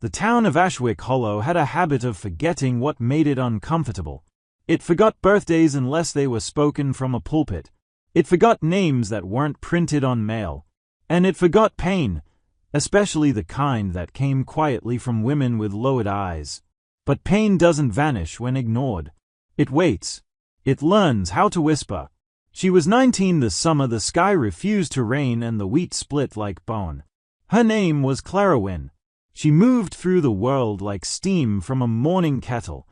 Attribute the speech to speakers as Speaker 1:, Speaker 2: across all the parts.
Speaker 1: The town of Ashwick Hollow had a habit of forgetting what made it uncomfortable. It forgot birthdays unless they were spoken from a pulpit. It forgot names that weren't printed on mail. And it forgot pain, especially the kind that came quietly from women with lowered eyes. But pain doesn't vanish when ignored. It waits. It learns how to whisper. She was 19 this summer. The sky refused to rain and the wheat split like bone. Her name was Clara Wynne. She moved through the world like steam from a morning kettle,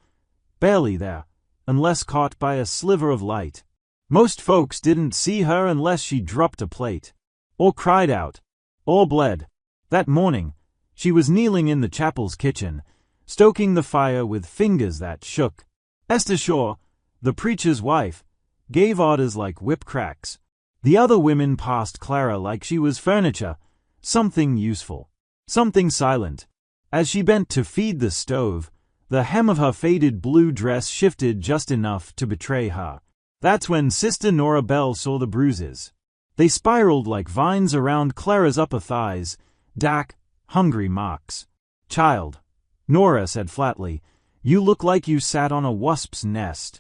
Speaker 1: barely there, unless caught by a sliver of light. Most folks didn't see her unless she dropped a plate, or cried out, or bled. That morning, she was kneeling in the chapel's kitchen, stoking the fire with fingers that shook. Esther Shaw, the preacher's wife, gave orders like whip cracks. The other women passed Clara like she was furniture, something useful. Something silent. As she bent to feed the stove, the hem of her faded blue dress shifted just enough to betray her. That's when Sister Nora Bell saw the bruises. They spiraled like vines around Clara's upper thighs, dark, hungry marks. "Child," Nora said flatly, "you look like you sat on a wasp's nest."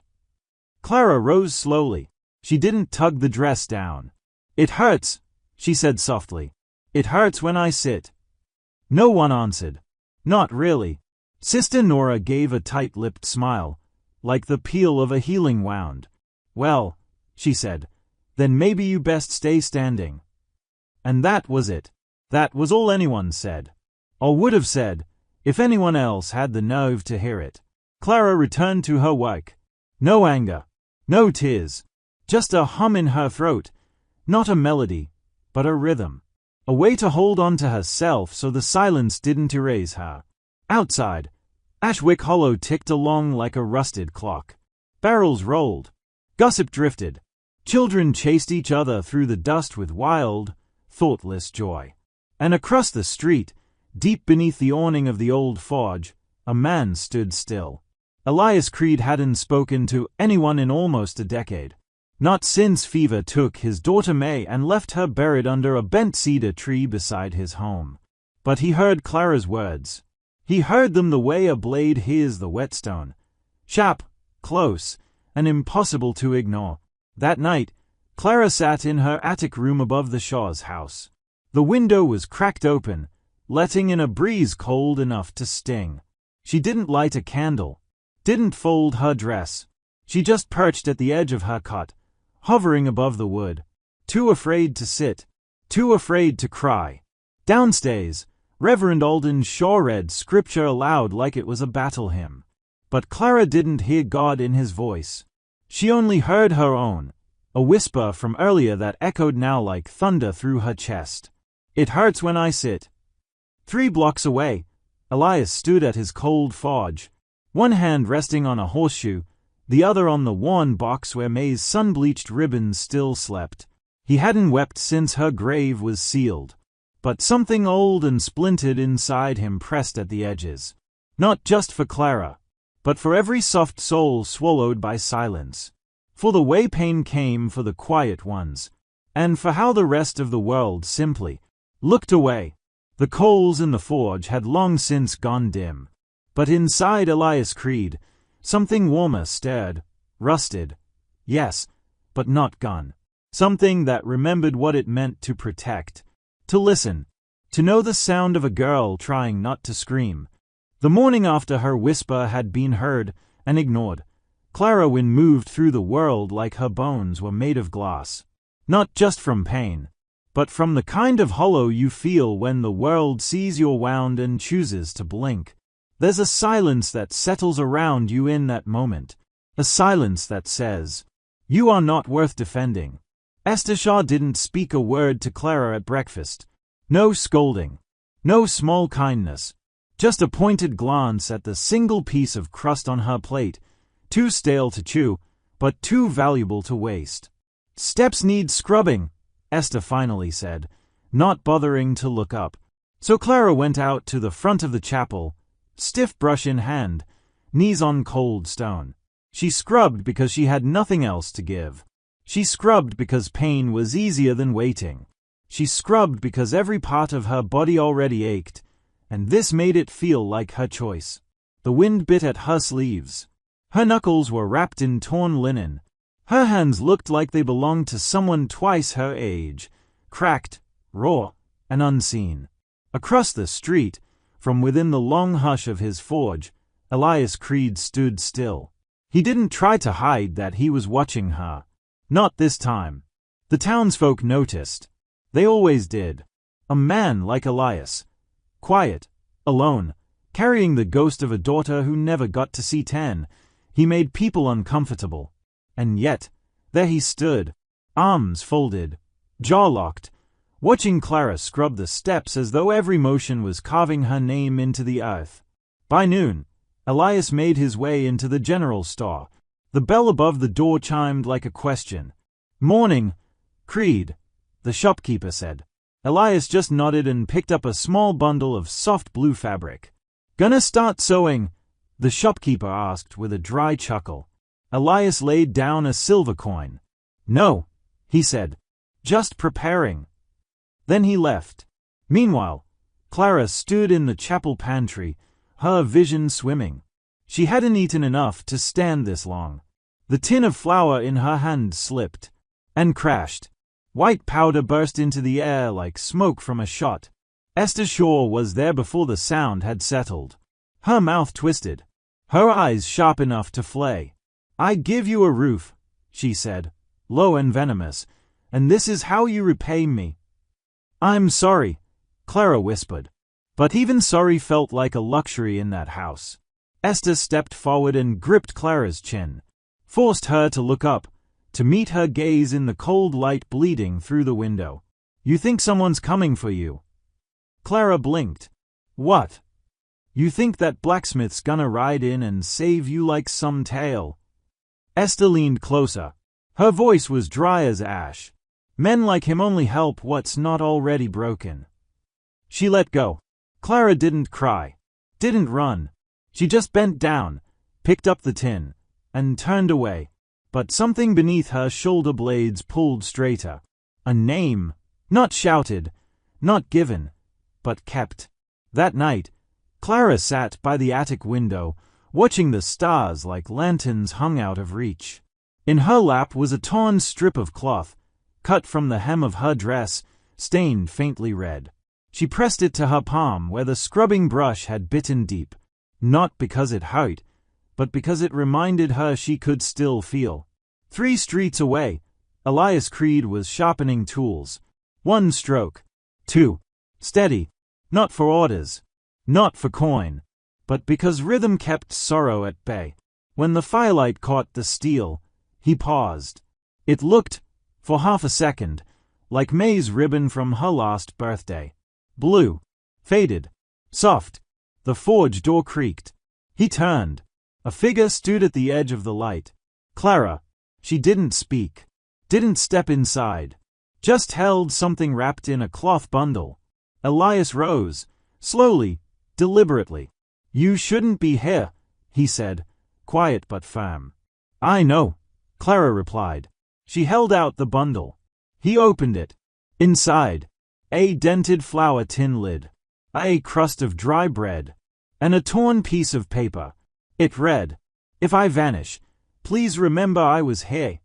Speaker 1: Clara rose slowly. She didn't tug the dress down. "It hurts," she said softly. "It hurts when I sit." No one answered. Not really. Sister Nora gave a tight-lipped smile, like the peel of a healing wound. "Well," she said, "then maybe you best stay standing." And that was it. That was all anyone said. Or would have said, if anyone else had the nerve to hear it. Clara returned to her work. No anger. No tears. Just a hum in her throat. Not a melody, but a rhythm. A way to hold on to herself so the silence didn't erase her. Outside, Ashwick Hollow ticked along like a rusted clock. Barrels rolled. Gossip drifted. Children chased each other through the dust with wild, thoughtless joy. And across the street, deep beneath the awning of the old forge, a man stood still. Elias Creed hadn't spoken to anyone in almost a decade. Not since fever took his daughter May and left her buried under a bent cedar tree beside his home. But he heard Clara's words. He heard them the way a blade hears the whetstone. Sharp, close, and impossible to ignore. That night, Clara sat in her attic room above the Shaw's house. The window was cracked open, letting in a breeze cold enough to sting. She didn't light a candle, didn't fold her dress. She just perched at the edge of her cot, hovering above the wood, too afraid to sit, too afraid to cry. Downstairs, Reverend Alden Shaw read scripture aloud like it was a battle hymn. But Clara didn't hear God in his voice. She only heard her own, a whisper from earlier that echoed now like thunder through her chest. "It hurts when I sit." 3 blocks away, Elias stood at his cold forge, one hand resting on a horseshoe, the other on the worn box where May's sun-bleached ribbons still slept. He hadn't wept since her grave was sealed. But something old and splintered inside him pressed at the edges. Not just for Clara, but for every soft soul swallowed by silence. For the way pain came for the quiet ones, and for how the rest of the world simply looked away. The coals in the forge had long since gone dim. But inside Elias Creed, something warmer stirred, rusted. Yes, but not gone. Something that remembered what it meant to protect, to listen, to know the sound of a girl trying not to scream. The morning after her whisper had been heard and ignored, Clara Wynne moved through the world like her bones were made of glass. Not just from pain, but from the kind of hollow you feel when the world sees you're wound and chooses to blink. There's a silence that settles around you in that moment, a silence that says, "You are not worth defending." Esther Shaw didn't speak a word to Clara at breakfast. No scolding, no small kindness, just a pointed glance at the single piece of crust on her plate, too stale to chew, but too valuable to waste. "Steps need scrubbing," Esther finally said, not bothering to look up. So Clara went out to the front of the chapel, stiff brush in hand, knees on cold stone. She scrubbed because she had nothing else to give. She scrubbed because pain was easier than waiting. She scrubbed because every part of her body already ached, and this made it feel like her choice. The wind bit at her sleeves. Her knuckles were wrapped in torn linen. Her hands looked like they belonged to someone twice her age, cracked, raw, and unseen. Across the street, from within the long hush of his forge, Elias Creed stood still. He didn't try to hide that he was watching her. Not this time. The townsfolk noticed. They always did. A man like Elias. Quiet, alone, carrying the ghost of a daughter who never got to see 10. He made people uncomfortable. And yet, there he stood, arms folded, jaw locked, watching Clara scrub the steps as though every motion was carving her name into the earth. By noon, Elias made his way into the general store. The bell above the door chimed like a question. "Morning, Creed," the shopkeeper said. Elias just nodded and picked up a small bundle of soft blue fabric. "Gonna start sewing?" the shopkeeper asked with a dry chuckle. Elias laid down a silver coin. "No," he said. "Just preparing." Then he left. Meanwhile, Clara stood in the chapel pantry, her vision swimming. She hadn't eaten enough to stand this long. The tin of flour in her hand slipped and crashed. White powder burst into the air like smoke from a shot. Esther Shaw was there before the sound had settled. Her mouth twisted, her eyes sharp enough to flay. "I give you a roof," she said, low and venomous, "and this is how you repay me." "I'm sorry," Clara whispered. But even sorry felt like a luxury in that house. Esther stepped forward and gripped Clara's chin, forced her to look up, to meet her gaze in the cold light bleeding through the window. "You think someone's coming for you?" Clara blinked. "What? You think that blacksmith's gonna ride in and save you like some tale?" Esther leaned closer. Her voice was dry as ash. "Men like him only help what's not already broken." She let go. Clara didn't cry, didn't run. She just bent down, picked up the tin, and turned away. But something beneath her shoulder blades pulled straighter. A name, not shouted, not given, but kept. That night, Clara sat by the attic window, watching the stars like lanterns hung out of reach. In her lap was a torn strip of cloth, cut from the hem of her dress, stained faintly red. She pressed it to her palm where the scrubbing brush had bitten deep, not because it hurt, but because it reminded her she could still feel. 3 streets away, Elias Creed was sharpening tools. 1 stroke. 2. Steady. Not for orders. Not for coin. But because rhythm kept sorrow at bay. When the firelight caught the steel, he paused. It looked, for half a second, like May's ribbon from her last birthday. Blue. Faded. Soft. The forge door creaked. He turned. A figure stood at the edge of the light. Clara. She didn't speak. Didn't step inside. Just held something wrapped in a cloth bundle. Elias rose. Slowly. Deliberately. "You shouldn't be here," he said, quiet but firm. "I know," Clara replied. She held out the bundle. He opened it. Inside, a dented flour tin lid, a crust of dry bread, and a torn piece of paper. It read, "If I vanish, please remember I was here."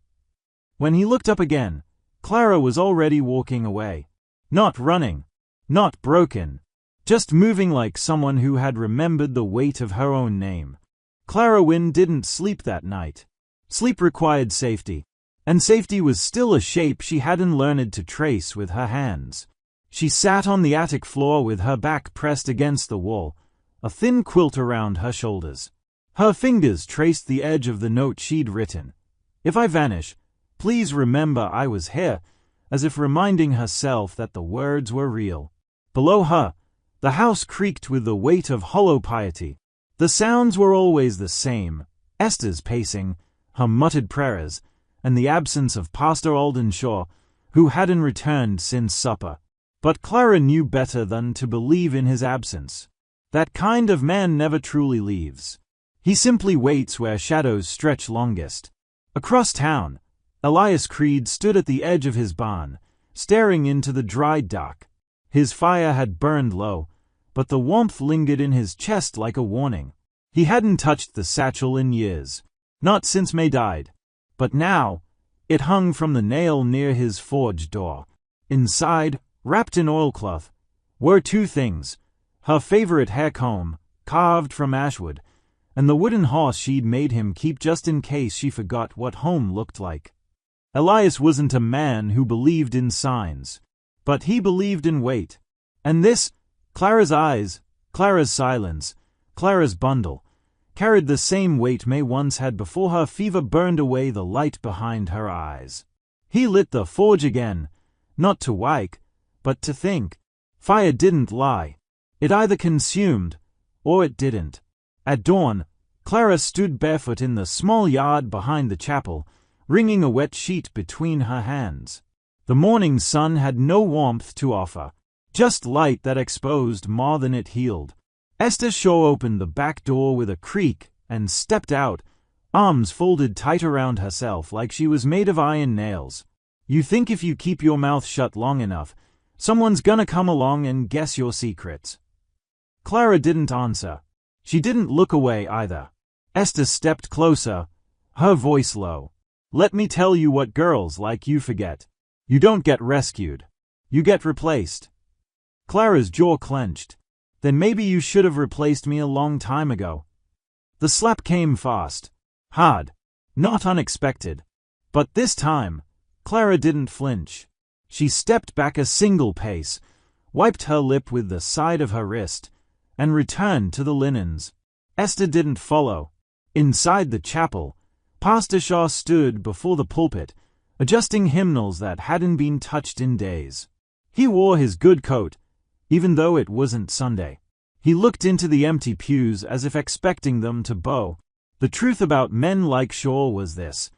Speaker 1: When he looked up again, Clara was already walking away. Not running, not broken, just moving like someone who had remembered the weight of her own name. Clara Wynne didn't sleep that night. Sleep required safety, and safety was still a shape she hadn't learned to trace with her hands. She sat on the attic floor with her back pressed against the wall, a thin quilt around her shoulders. Her fingers traced the edge of the note she'd written. "If I vanish, please remember I was here," as if reminding herself that the words were real. Below her, the house creaked with the weight of hollow piety. The sounds were always the same: Esther's pacing, her muttered prayers, and the absence of Pastor Aldenshaw, who hadn't returned since supper. But Clara knew better than to believe in his absence. That kind of man never truly leaves. He simply waits where shadows stretch longest. Across town, Elias Creed stood at the edge of his barn, staring into the dry dock. His fire had burned low, but the warmth lingered in his chest like a warning. He hadn't touched the satchel in years, not since May died. But now, it hung from the nail near his forge door. Inside, wrapped in oilcloth, were two things: her favorite hair comb, carved from ashwood, and the wooden horse she'd made him keep just in case she forgot what home looked like. Elias wasn't a man who believed in signs, but he believed in weight. And this, Clara's eyes, Clara's silence, Clara's bundle, carried the same weight May once had before her fever burned away the light behind her eyes. He lit the forge again, not to wake, but to think. Fire didn't lie. It either consumed, or it didn't. At dawn, Clara stood barefoot in the small yard behind the chapel, wringing a wet sheet between her hands. The morning sun had no warmth to offer, just light that exposed more than it healed. Esther Shaw opened the back door with a creak and stepped out, arms folded tight around herself like she was made of iron nails. You think if you keep your mouth shut long enough, someone's gonna come along and guess your secrets. Clara didn't answer. She didn't look away either. Esther stepped closer, her voice low. Let me tell you what girls like you forget. You don't get rescued. You get replaced. Clara's jaw clenched. Then maybe you should have replaced me a long time ago. The slap came fast, hard, not unexpected. But this time, Clara didn't flinch. She stepped back a single pace, wiped her lip with the side of her wrist, and returned to the linens. Esther didn't follow. Inside the chapel, Pastor Shaw stood before the pulpit, adjusting hymnals that hadn't been touched in days. He wore his good coat, even though it wasn't Sunday. He looked into the empty pews as if expecting them to bow. The truth about men like Shaw was this: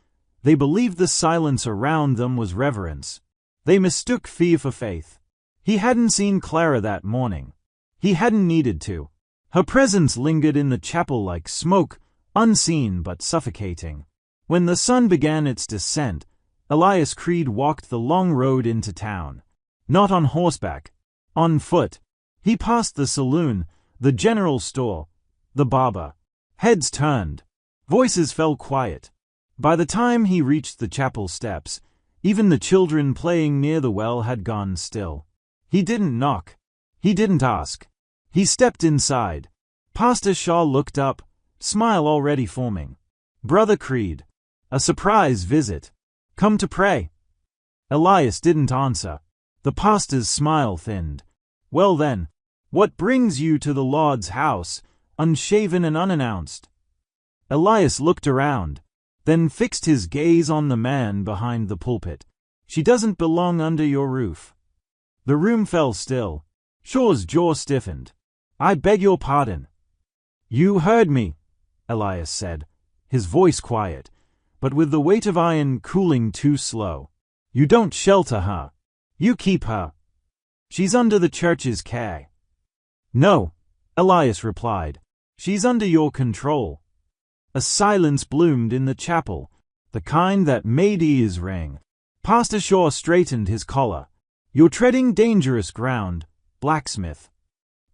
Speaker 1: they believed the silence around them was reverence. They mistook fear for faith. He hadn't seen Clara that morning. He hadn't needed to. Her presence lingered in the chapel like smoke, unseen but suffocating. When the sun began its descent, Elias Creed walked the long road into town. Not on horseback, on foot. He passed the saloon, the general store, the barber. Heads turned. Voices fell quiet. By the time he reached the chapel steps, even the children playing near the well had gone still. He didn't knock. He didn't ask. He stepped inside. Pastor Shaw looked up, smile already forming. Brother Creed. A surprise visit. Come to pray. Elias didn't answer. The pastor's smile thinned. Well then, what brings you to the Lord's house, unshaven and unannounced? Elias looked around, then fixed his gaze on the man behind the pulpit. She doesn't belong under your roof. The room fell still. Shaw's jaw stiffened. I beg your pardon. You heard me, Elias said, his voice quiet, but with the weight of iron cooling too slow. You don't shelter her. You keep her. She's under the church's care. No, Elias replied. She's under your control. A silence bloomed in the chapel, the kind that made ears ring. Pastor Shaw straightened his collar. You're treading dangerous ground, blacksmith.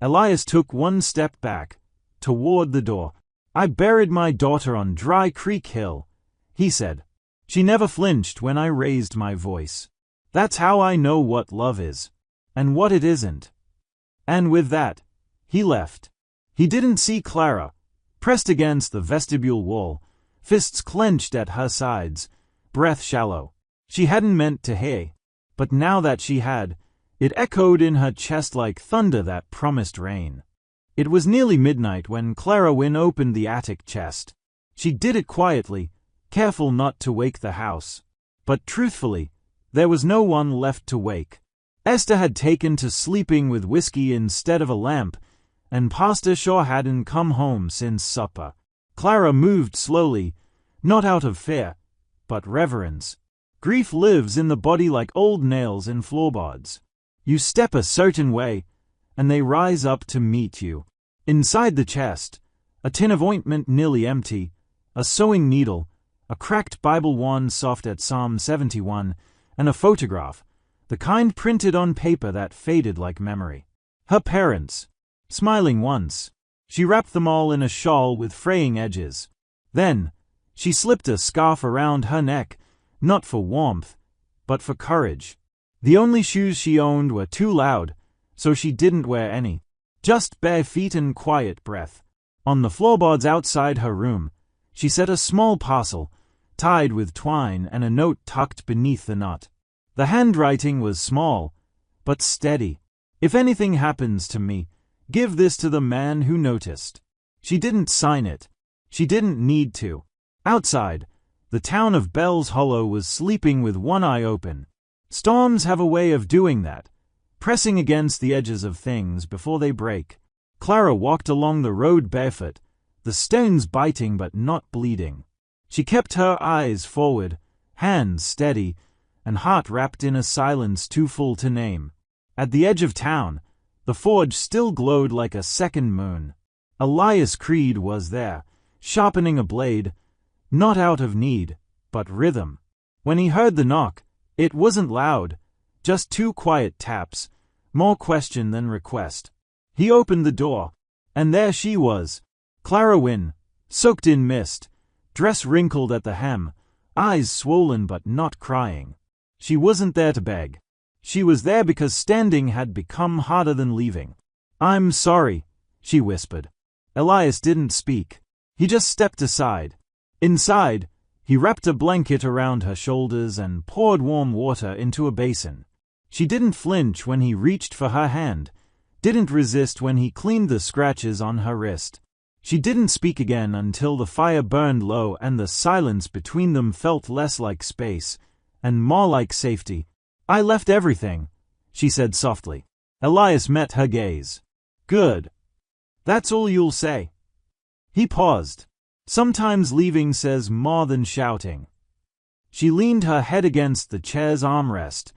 Speaker 1: Elias took one step back, toward the door. I buried my daughter on Dry Creek Hill, he said. She never flinched when I raised my voice. That's how I know what love is, and what it isn't. And with that, he left. He didn't see Clara, pressed against the vestibule wall, fists clenched at her sides, breath shallow. She hadn't meant to hey, but now that she had, it echoed in her chest like thunder that promised rain. It was nearly midnight when Clara Wynne opened the attic chest. She did it quietly, careful not to wake the house. But truthfully, there was no one left to wake. Esther had taken to sleeping with whiskey instead of a lamp, and Pastor Shaw hadn't come home since supper. Clara moved slowly, not out of fear, but reverence. Grief lives in the body like old nails in floorboards. You step a certain way, and they rise up to meet you. Inside the chest, a tin of ointment nearly empty, a sewing needle, a cracked Bible wand soft at Psalm 71, and a photograph, the kind printed on paper that faded like memory. Her parents. smiling once. She wrapped them all in a shawl with fraying edges. Then, she slipped a scarf around her neck, not for warmth, but for courage. The only shoes she owned were too loud, so she didn't wear any. Just bare feet and quiet breath. On the floorboards outside her room, she set a small parcel, tied with twine, and a note tucked beneath the knot. The handwriting was small, but steady. If anything happens to me, give this to the man who noticed. She didn't sign it. She didn't need to. Outside, the town of Bell's Hollow was sleeping with one eye open. Storms have a way of doing that, pressing against the edges of things before they break. Clara walked along the road barefoot, the stones biting but not bleeding. She kept her eyes forward, hands steady, and heart wrapped in a silence too full to name. At the edge of town, the forge still glowed like a second moon. Elias Creed was there, sharpening a blade, not out of need, but rhythm. When he heard the knock, it wasn't loud, just two quiet taps, more question than request. He opened the door, and there she was, Clara Wynne, soaked in mist, dress wrinkled at the hem, eyes swollen but not crying. She wasn't there to beg. She was there because standing had become harder than leaving. "I'm sorry," she whispered. Elias didn't speak. He just stepped aside. Inside, he wrapped a blanket around her shoulders and poured warm water into a basin. She didn't flinch when he reached for her hand, didn't resist when he cleaned the scratches on her wrist. She didn't speak again until the fire burned low and the silence between them felt less like space and more like safety. "I left everything," she said softly. Elias met her gaze. "Good. That's all you'll say?" He paused. "Sometimes leaving says more than shouting." She leaned her head against the chair's armrest,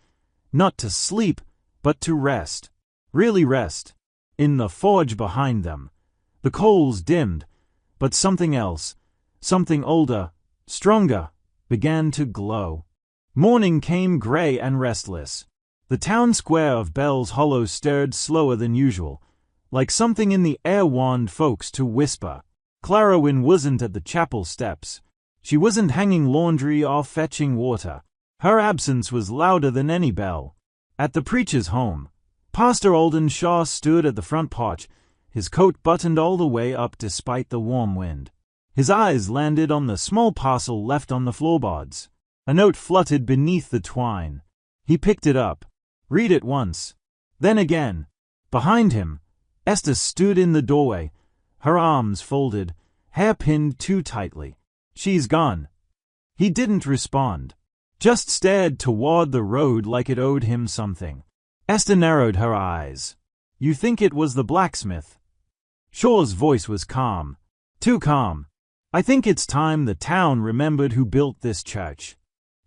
Speaker 1: not to sleep, but to rest. Really rest. In the forge behind them, the coals dimmed, but something else, something older, stronger, began to glow. Morning came gray and restless. The town square of Bell's Hollow stirred slower than usual, like something in the air warned folks to whisper. Clara Wynne wasn't at the chapel steps. She wasn't hanging laundry or fetching water. Her absence was louder than any bell. At the preacher's home, Pastor Alden Shaw stood at the front porch, his coat buttoned all the way up despite the warm wind. His eyes landed on the small parcel left on the floorboards. A note fluttered beneath the twine. He picked it up. Read it once. Then again. Behind him, Esther stood in the doorway, her arms folded, hair pinned too tightly. "She's gone." He didn't respond, just stared toward the road like it owed him something. Esther narrowed her eyes. "You think it was the blacksmith?" Shaw's voice was calm. Too calm. "I think it's time the town remembered who built this church."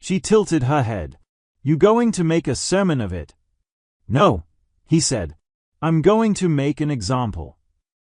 Speaker 1: She tilted her head. "You going to make a sermon of it?" "No," he said. "I'm going to make an example."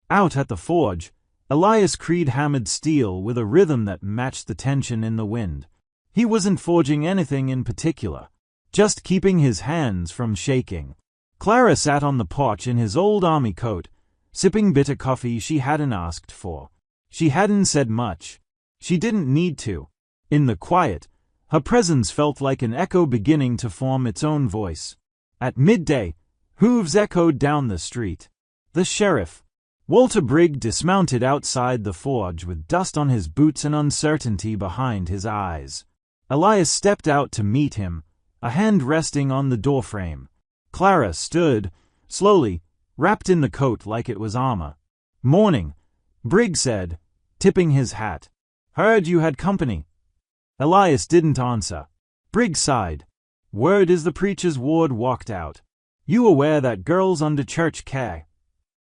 Speaker 1: Out at the forge, Elias Creed hammered steel with a rhythm that matched the tension in the wind. He wasn't forging anything in particular, just keeping his hands from shaking. Clara sat on the porch in his old army coat, sipping bitter coffee she hadn't asked for. She hadn't said much. She didn't need to. In the quiet, her presence felt like an echo beginning to form its own voice. At midday, hooves echoed down the street. The sheriff, Walter Brigg, dismounted outside the forge with dust on his boots and uncertainty behind his eyes. Elias stepped out to meet him, a hand resting on the doorframe. Clara stood, slowly, wrapped in the coat like it was armor. "Morning," Brigg said, tipping his hat. "Heard you had company." Elias didn't answer. Brigg sighed. "Word is the preacher's ward walked out. You aware that girls under church care?"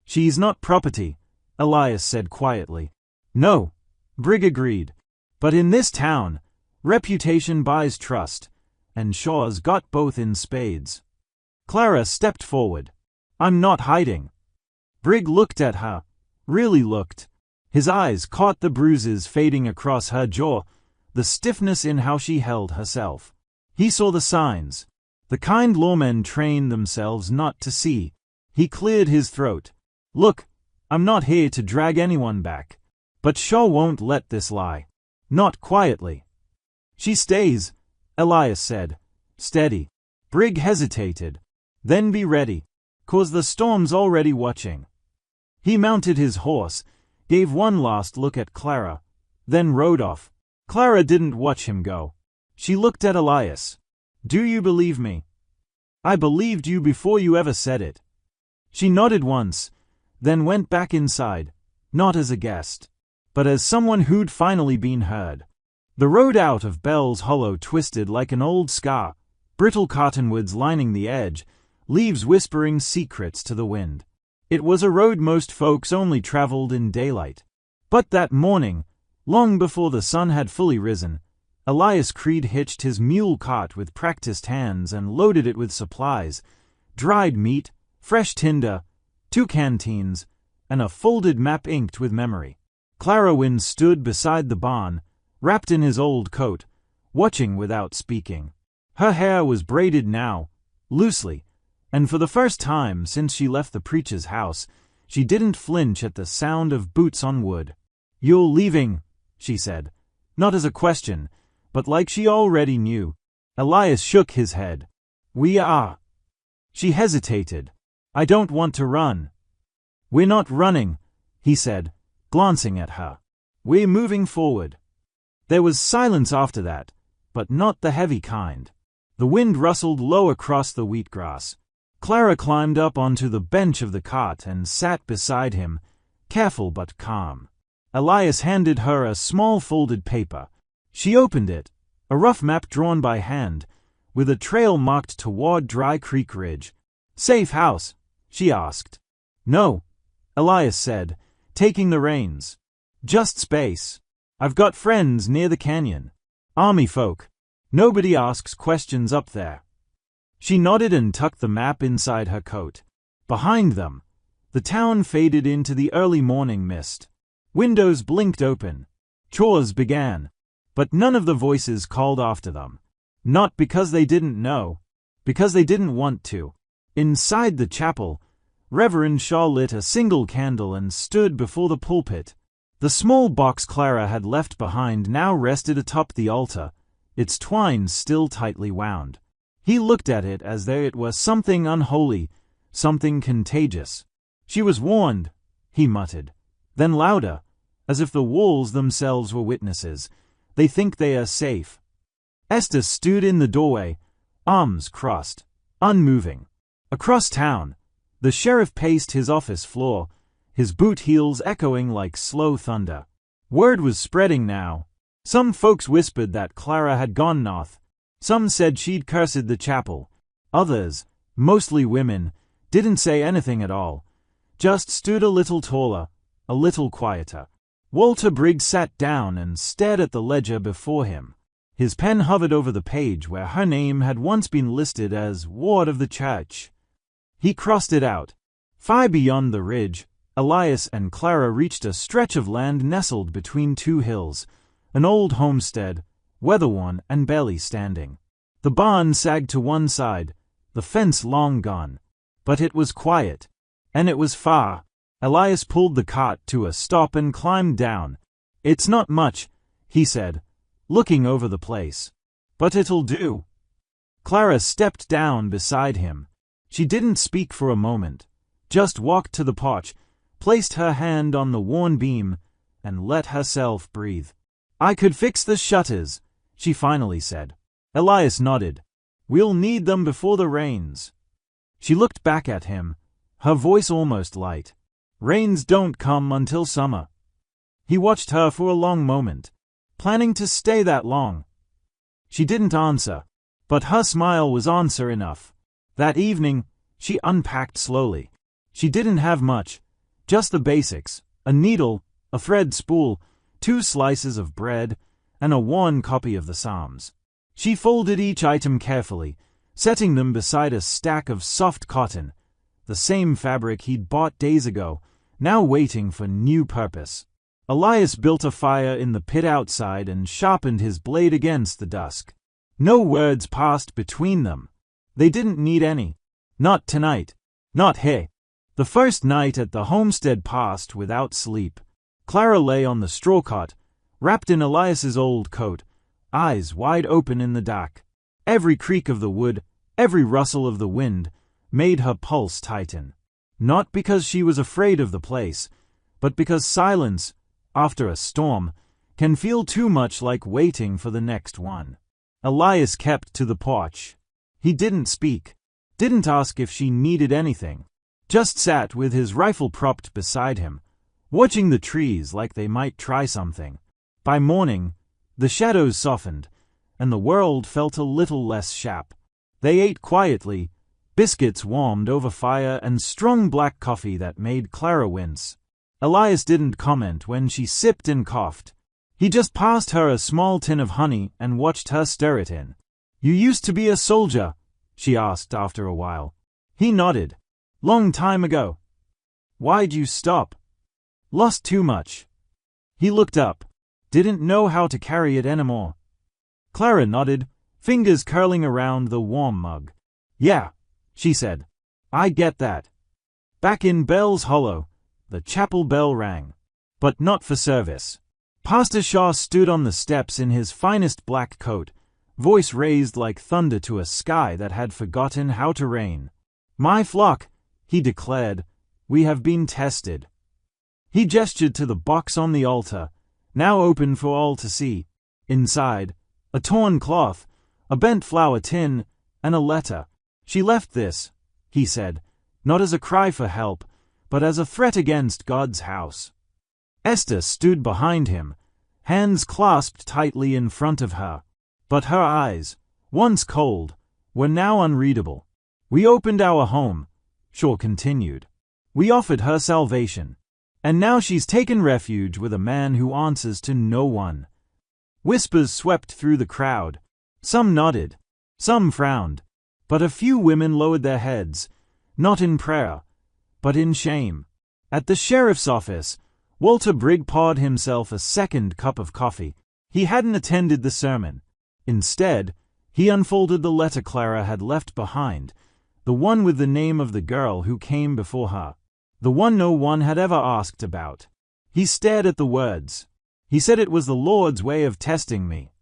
Speaker 1: "She's not property," Elias said quietly. "No," Brigg agreed. "But in this town, reputation buys trust, and Shaw's got both in spades." Clara stepped forward. "I'm not hiding." Brigg looked at her, really looked. His eyes caught the bruises fading across her jaw, the stiffness in how she held herself. He saw the signs. The kind lawmen trained themselves not to see. He cleared his throat. Look, I'm not here to drag anyone back. But Shaw won't let this lie. Not quietly. She stays, Elias said. Steady. Brig hesitated. Then be ready, 'cause the storm's already watching. He mounted his horse, gave one last look at Clara, then rode off. Clara didn't watch him go. She looked at Elias. Do you believe me? I believed you before you ever said it. She nodded once, then went back inside, not as a guest, but as someone who'd finally been heard. The road out of Bell's Hollow twisted like an old scar, brittle cottonwoods lining the edge, leaves whispering secrets to the wind. It was a road most folks only traveled in daylight. But that morning, long before the sun had fully risen, Elias Creed hitched his mule cart with practiced hands and loaded it with supplies, dried meat, fresh tinder, 2 canteens, and a folded map inked with memory. Clarowin stood beside the barn, wrapped in his old coat, watching without speaking. Her hair was braided now, loosely, and for the first time since she left the preacher's house, she didn't flinch at the sound of boots on wood. You're leaving, she said, not as a question, but like she already knew. Elias shook his head. We are. She hesitated. I don't want to run. We're not running, he said, glancing at her. We're moving forward. There was silence after that, but not the heavy kind. The wind rustled low across the wheatgrass. Clara climbed up onto the bench of the cart and sat beside him, careful but calm. Elias handed her a small folded paper. She opened it, a rough map drawn by hand, with a trail marked toward Dry Creek Ridge. Safe house? She asked. No, Elias said, taking the reins. Just space. I've got friends near the canyon. Army folk. Nobody asks questions up there. She nodded and tucked the map inside her coat. Behind them, the town faded into the early morning mist. Windows blinked open. Chores began. But none of the voices called after them. Not because they didn't know, because they didn't want to. Inside the chapel, Reverend Shaw lit a single candle and stood before the pulpit. The small box Clara had left behind now rested atop the altar, its twines still tightly wound. He looked at it as though it were something unholy, something contagious. She was warned, he muttered. Then louder, as if the walls themselves were witnesses. They think they are safe. Esther stood in the doorway, arms crossed, unmoving. Across town, the sheriff paced his office floor, his boot heels echoing like slow thunder. Word was spreading now. Some folks whispered that Clara had gone north. Some said she'd cursed the chapel. Others, mostly women, didn't say anything at all, just stood a little taller, a little quieter. Walter Briggs sat down and stared at the ledger before him. His pen hovered over the page where her name had once been listed as ward of the church. He crossed it out. Far beyond the ridge, Elias and Clara reached a stretch of land nestled between 2 hills, an old homestead, weather-worn and barely standing. The barn sagged to one side, the fence long gone. But it was quiet, and it was far. Elias pulled the cart to a stop and climbed down. It's not much, he said, looking over the place. But it'll do. Clara stepped down beside him. She didn't speak for a moment, just walked to the porch, placed her hand on the worn beam, and let herself breathe. I could fix the shutters, she finally said. Elias nodded. We'll need them before the rains. She looked back at him, her voice almost light. Rains don't come until summer. He watched her for a long moment, planning to stay that long. She didn't answer, but her smile was answer enough. That evening, she unpacked slowly. She didn't have much, just the basics, a needle, a thread spool, 2 slices of bread, and a worn copy of the Psalms. She folded each item carefully, setting them beside a stack of soft cotton, the same fabric he'd bought days ago, now waiting for new purpose. Elias built a fire in the pit outside and sharpened his blade against the dusk. No words passed between them. They didn't need any. Not tonight. Not here. The first night at the homestead passed without sleep. Clara lay on the straw cot, wrapped in Elias's old coat, eyes wide open in the dark. Every creak of the wood, every rustle of the wind, made her pulse tighten. Not because she was afraid of the place, but because silence, after a storm, can feel too much like waiting for the next one. Elias kept to the porch. He didn't speak, didn't ask if she needed anything, just sat with his rifle propped beside him, watching the trees like they might try something. By morning, the shadows softened, and the world felt a little less sharp. They ate quietly, biscuits warmed over fire and strong black coffee that made Clara wince. Elias didn't comment when she sipped and coughed. He just passed her a small tin of honey and watched her stir it in. "You used to be a soldier?" she asked after a while. He nodded. "Long time ago." "Why'd you stop?" "Lost too much." He looked up. "Didn't know how to carry it anymore." Clara nodded, fingers curling around the warm mug. "Yeah," she said. "I get that." Back in Bell's Hollow, the chapel bell rang. But not for service. Pastor Shaw stood on the steps in his finest black coat, voice raised like thunder to a sky that had forgotten how to rain. "My flock," he declared, "we have been tested." He gestured to the box on the altar, now open for all to see. Inside, a torn cloth, a bent flour tin, and a letter. "She left this," he said, "not as a cry for help, but as a threat against God's house." Esther stood behind him, hands clasped tightly in front of her. But her eyes, once cold, were now unreadable. "We opened our home," Shaw continued. "We offered her salvation. And now she's taken refuge with a man who answers to no one." Whispers swept through the crowd. Some nodded, some frowned, but a few women lowered their heads, not in prayer, but in shame. At the sheriff's office, Walter Brigg poured himself a second cup of coffee. He hadn't attended the sermon. Instead, he unfolded the letter Clara had left behind, the one with the name of the girl who came before her, the one no one had ever asked about. He stared at the words. "He said it was the Lord's way of testing me."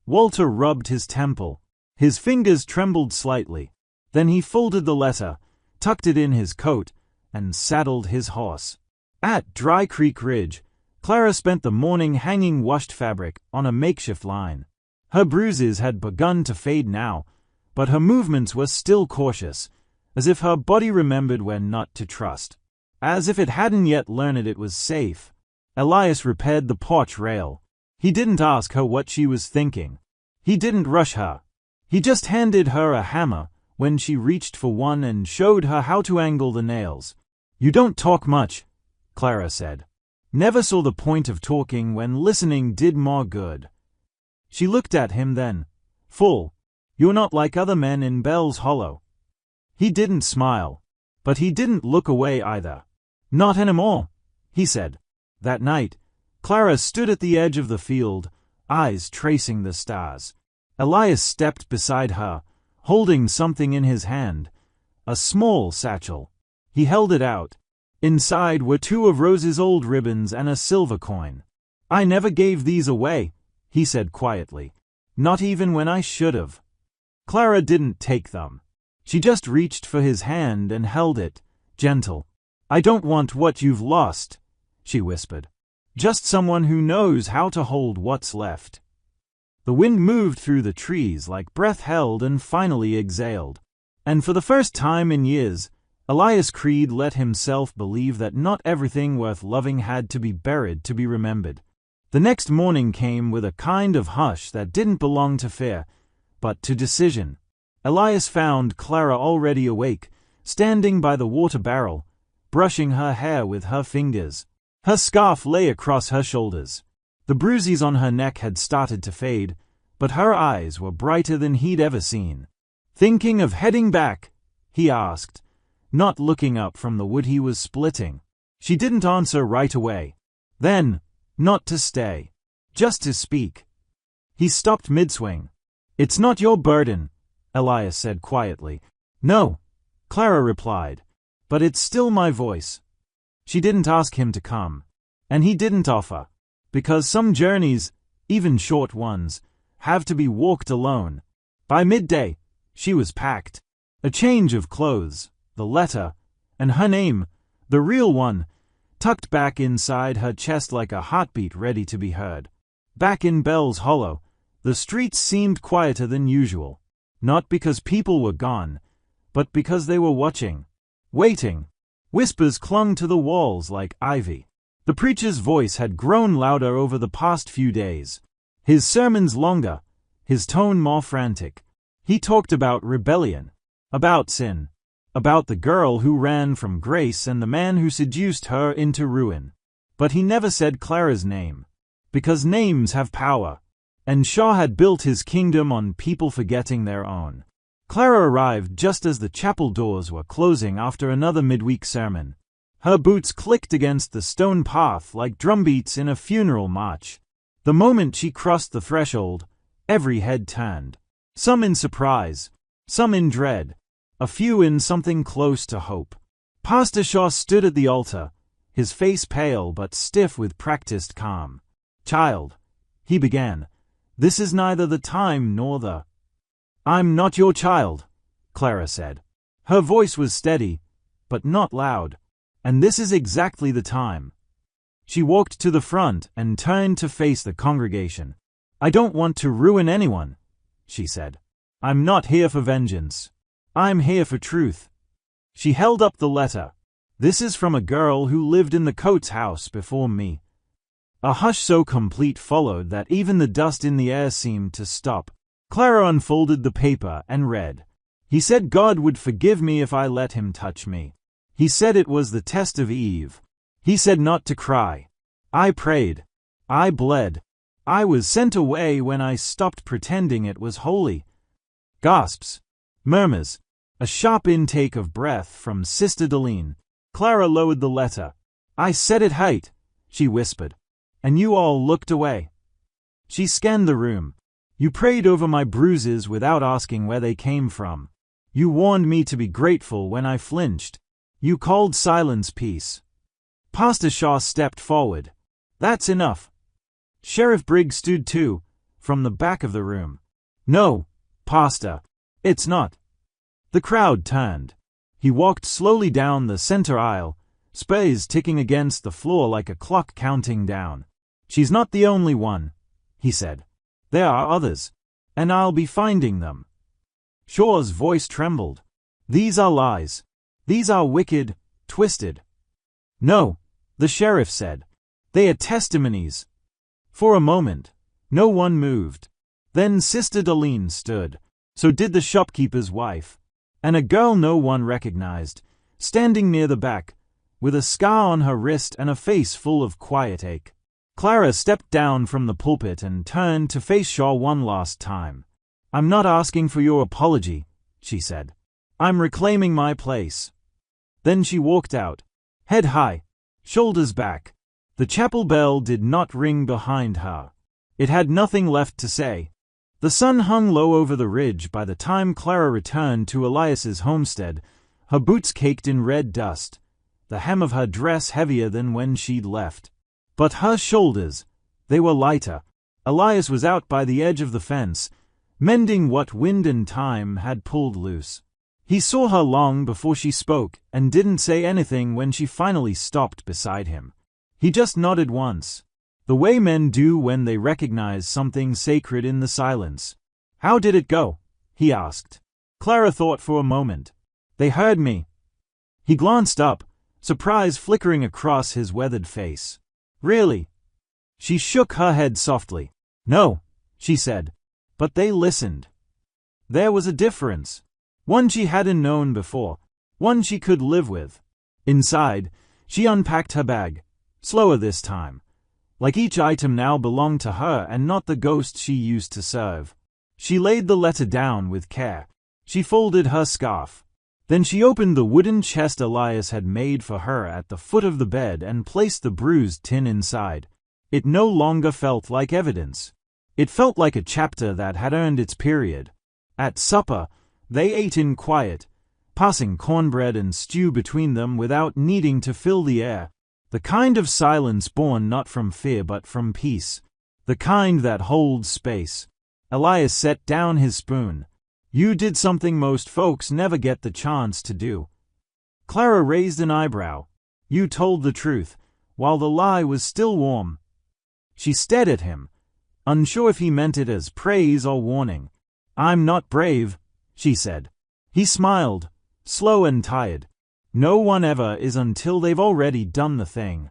Speaker 1: Walter rubbed his temple. His fingers trembled slightly. Then he folded the letter, tucked it in his coat, and saddled his horse. At Dry Creek Ridge, Clara spent the morning hanging washed fabric on a makeshift line. Her bruises had begun to fade now, but her movements were still cautious, as if her body remembered when not to trust, as if it hadn't yet learned it was safe. Elias repaired the porch rail. He didn't ask her what she was thinking. He didn't rush her. He just handed her a hammer when she reached for one and showed her how to angle the nails. "You don't talk much," Clara said. "Never saw the point of talking when listening did more good." She looked at him then. "Full. You're not like other men in Bell's Hollow." He didn't smile, but he didn't look away either. "Not anymore," he said. That night, Clara stood at the edge of the field, eyes tracing the stars. Elias stepped beside her, holding something in his hand, a small satchel. He held it out. Inside were two of Rose's old ribbons and a silver coin. "I never gave these away," he said quietly. "Not even when I should have." Clara didn't take them. She just reached for his hand and held it, gentle. "I don't want what you've lost," she whispered. "Just someone who knows how to hold what's left." The wind moved through the trees like breath held and finally exhaled. And for the first time in years, Elias Creed let himself believe that not everything worth loving had to be buried to be remembered. The next morning came with a kind of hush that didn't belong to fear, but to decision. Elias found Clara already awake, standing by the water barrel, brushing her hair with her fingers. Her scarf lay across her shoulders. The bruises on her neck had started to fade, but her eyes were brighter than he'd ever seen. "Thinking of heading back?" he asked, not looking up from the wood he was splitting. She didn't answer right away. Then, not to stay, just to speak. He stopped mid-swing. "It's not your burden," Elias said quietly. "No," Clara replied. but it's still my voice. She didn't ask him to come. And he didn't offer. Because some journeys, even short ones, have to be walked alone. By midday, she was packed. A change of clothes, the letter, and her name, the real one, tucked back inside her chest like a heartbeat ready to be heard. Back in Bell's Hollow, the streets seemed quieter than usual. Not because people were gone, but because they were watching. Waiting. Whispers clung to the walls like ivy. The preacher's voice had grown louder over the past few days. His sermons longer, his tone more frantic. He talked about rebellion, about sin, about the girl who ran from grace and the man who seduced her into ruin. But he never said Clara's name, because names have power, and Shaw had built his kingdom on people forgetting their own. Clara arrived just as the chapel doors were closing after another midweek sermon. Her boots clicked against the stone path like drumbeats in a funeral march. The moment she crossed the threshold, every head turned. Some in surprise, some in dread, a few in something close to hope. Pastor Shaw stood at the altar, his face pale but stiff with practiced calm. "Child," he began, "this is neither the time nor the—" "I'm not your child," Clara said. Her voice was steady, but not loud. "And this is exactly the time." She walked to the front and turned to face the congregation. "I don't want to ruin anyone," she said. "I'm not here for vengeance. I'm here for truth." She held up the letter. "This is from a girl who lived in the Coates house before me." A hush so complete followed that even the dust in the air seemed to stop. Clara unfolded the paper and read. "He said God would forgive me if I let him touch me. He said it was the test of Eve. He said not to cry. I prayed. I bled. I was sent away when I stopped pretending it was holy." Gasps. Murmurs. A sharp intake of breath from Sister Deline. Clara lowered the letter. "I said it height," she whispered. "And you all looked away." She scanned the room. "You prayed over my bruises without asking where they came from. You warned me to be grateful when I flinched. You called silence peace." Pastor Shaw stepped forward. "That's enough." Sheriff Briggs stood too, from the back of the room. "No, Pastor, it's not." The crowd turned. He walked slowly down the center aisle, spurs ticking against the floor like a clock counting down. "She's not the only one," he said. "There are others, and I'll be finding them." Shaw's voice trembled. "These are lies. These are wicked, twisted." "No," the sheriff said. "They are testimonies." For a moment, no one moved. Then Sister Deline stood. So did the shopkeeper's wife. And a girl no one recognized, standing near the back, with a scar on her wrist and a face full of quiet ache. Clara stepped down from the pulpit and turned to face Shaw one last time. "I'm not asking for your apology," she said. "I'm reclaiming my place." Then she walked out, head high, shoulders back. The chapel bell did not ring behind her. It had nothing left to say. The sun hung low over the ridge by the time Clara returned to Elias's homestead, her boots caked in red dust, the hem of her dress heavier than when she'd left. But her shoulders, they were lighter. Elias was out by the edge of the fence, mending what wind and time had pulled loose. He saw her long before she spoke and didn't say anything when she finally stopped beside him. He just nodded once, the way men do when they recognize something sacred in the silence. "How did it go?" he asked. Clara thought for a moment. "They heard me." He glanced up, surprise flickering across his weathered face. "Really?" She shook her head softly. "No," she said, "but they listened." There was a difference. One she hadn't known before, one she could live with. Inside, she unpacked her bag, slower this time, like each item now belonged to her and not the ghost she used to serve. She laid the letter down with care. She folded her scarf. Then she opened the wooden chest Elias had made for her at the foot of the bed and placed the bruised tin inside. It no longer felt like evidence. It felt like a chapter that had earned its period. At supper, they ate in quiet, passing cornbread and stew between them without needing to fill the air. The kind of silence born not from fear but from peace. The kind that holds space. Elias set down his spoon. You did something most folks never get the chance to do. Clara raised an eyebrow. You told the truth, while the lie was still warm. She stared at him, unsure if he meant it as praise or warning. I'm not brave, she said. He smiled, slow and tired. No one ever is until they've already done the thing.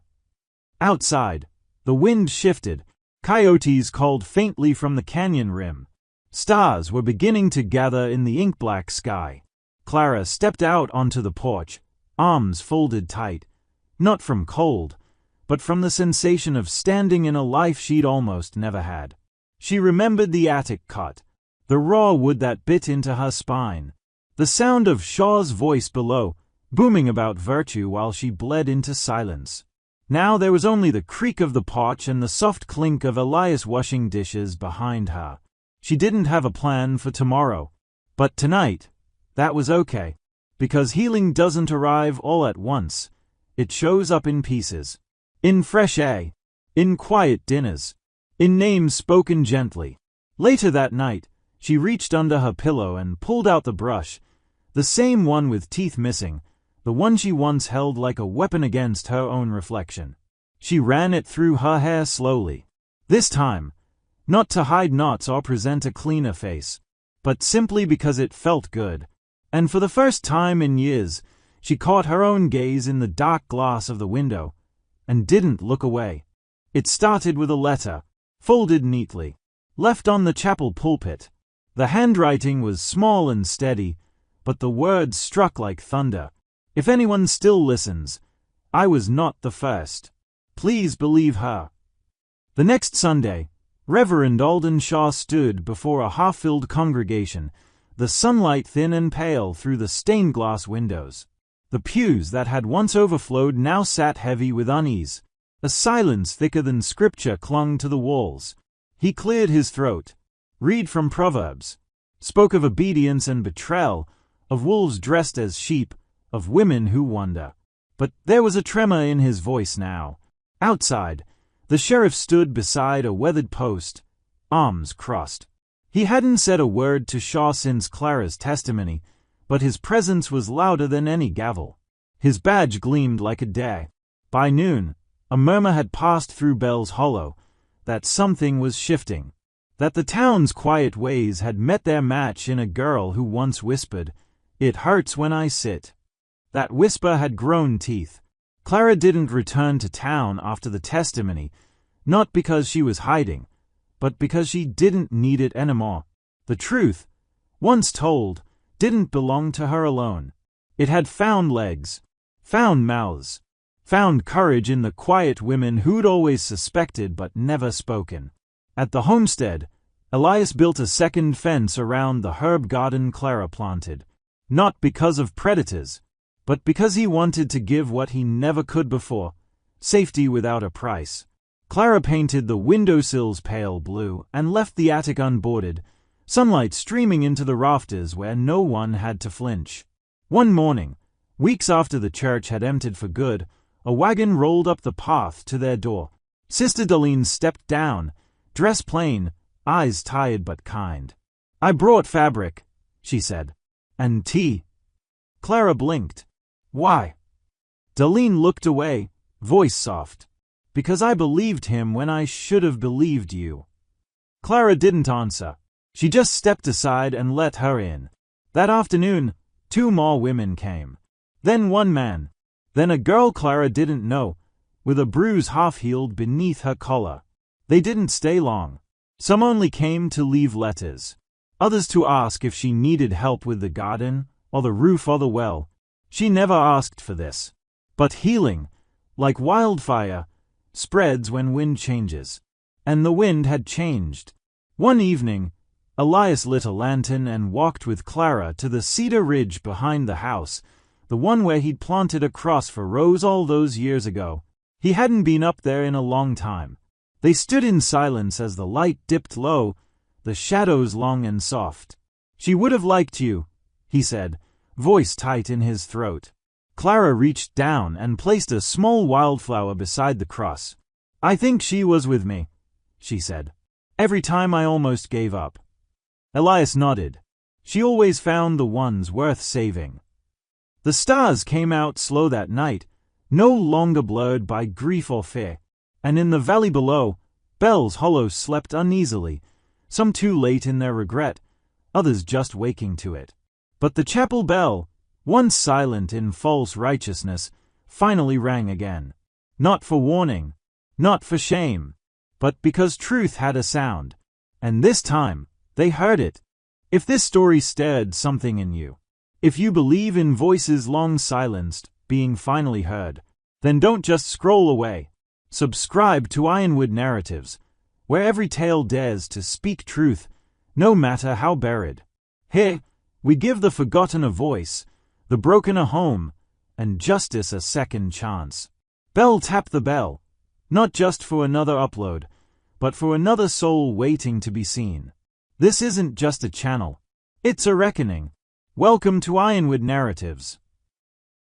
Speaker 1: Outside, the wind shifted. Coyotes called faintly from the canyon rim. Stars were beginning to gather in the ink-black sky. Clara stepped out onto the porch, arms folded tight, not from cold, but from the sensation of standing in a life she'd almost never had. She remembered the attic cot, the raw wood that bit into her spine, the sound of Shaw's voice below, booming about virtue while she bled into silence. Now there was only the creak of the porch and the soft clink of Elias washing dishes behind her. She didn't have a plan for tomorrow, but tonight, that was okay, because healing doesn't arrive all at once. It shows up in pieces. In fresh air, in quiet dinners, in names spoken gently. Later that night, she reached under her pillow and pulled out the brush, the same one with teeth missing, the one she once held like a weapon against her own reflection. She ran it through her hair slowly. This time, not to hide knots or present a cleaner face, but simply because it felt good. And for the first time in years, she caught her own gaze in the dark glass of the window, and didn't look away. It started with a letter, folded neatly, left on the chapel pulpit. The handwriting was small and steady, but the words struck like thunder. If anyone still listens, I was not the first. Please believe her. The next Sunday, Reverend Alden Shaw stood before a half-filled congregation, the sunlight thin and pale through the stained-glass windows. The pews that had once overflowed now sat heavy with unease. A silence thicker than scripture clung to the walls. He cleared his throat, read from Proverbs, spoke of obedience and betrayal, of wolves dressed as sheep, of women who wander. But there was a tremor in his voice now. Outside, the sheriff stood beside a weathered post, arms crossed. He hadn't said a word to Shaw since Clara's testimony, but his presence was louder than any gavel. His badge gleamed like a day. By noon, a murmur had passed through Bell's Hollow, that something was shifting, that the town's quiet ways had met their match in a girl who once whispered, "It hurts when I sit." That whisper had grown teeth. Clara didn't return to town after the testimony, not because she was hiding, but because she didn't need it anymore. The truth, once told, didn't belong to her alone. It had found legs, found mouths, found courage in the quiet women who'd always suspected but never spoken. At the homestead, Elias built a second fence around the herb garden Clara planted, not because of predators, but because he wanted to give what he never could before, safety without a price. Clara painted the windowsills pale blue and left the attic unboarded, sunlight streaming into the rafters where no one had to flinch. One morning, weeks after the church had emptied for good, a wagon rolled up the path to their door. Sister Darlene stepped down, dress plain, eyes tired but kind. "I brought fabric," she said. "And tea." Clara blinked. "Why?" Darlene looked away, voice soft. "Because I believed him when I should have believed you." Clara didn't answer. She just stepped aside and let her in. That afternoon, 2 more women came. Then 1 man. Then a girl Clara didn't know, with a bruise half-healed beneath her collar. They didn't stay long. Some only came to leave letters. Others to ask if she needed help with the garden, or the roof or the well. She never asked for this. But healing, like wildfire, spreads when wind changes. And the wind had changed. One evening, Elias lit a lantern and walked with Clara to the cedar ridge behind the house, the one where he'd planted a cross for Rose all those years ago. He hadn't been up there in a long time. They stood in silence as the light dipped low, the shadows long and soft. "She would have liked you," he said, voice tight in his throat. Clara reached down and placed a small wildflower beside the cross. "I think she was with me," she said. "Every time I almost gave up." Elias nodded. "She always found the ones worth saving." The stars came out slow that night, no longer blurred by grief or fear, and in the valley below, Bell's Hollow slept uneasily, some too late in their regret, others just waking to it. But the chapel bell, once silent in false righteousness, finally rang again. Not for warning, not for shame, but because truth had a sound, and this time, they heard it. If this story stirred something in you, if you believe in voices long silenced being finally heard, then don't just scroll away. Subscribe to Ironwood Narratives, where every tale dares to speak truth, no matter how buried. Here, we give the forgotten a voice, the broken a home, and justice a second chance. Bell tap the bell, not just for another upload, but for another soul waiting to be seen. This isn't just a channel, it's a reckoning. Welcome to Ironwood Narratives.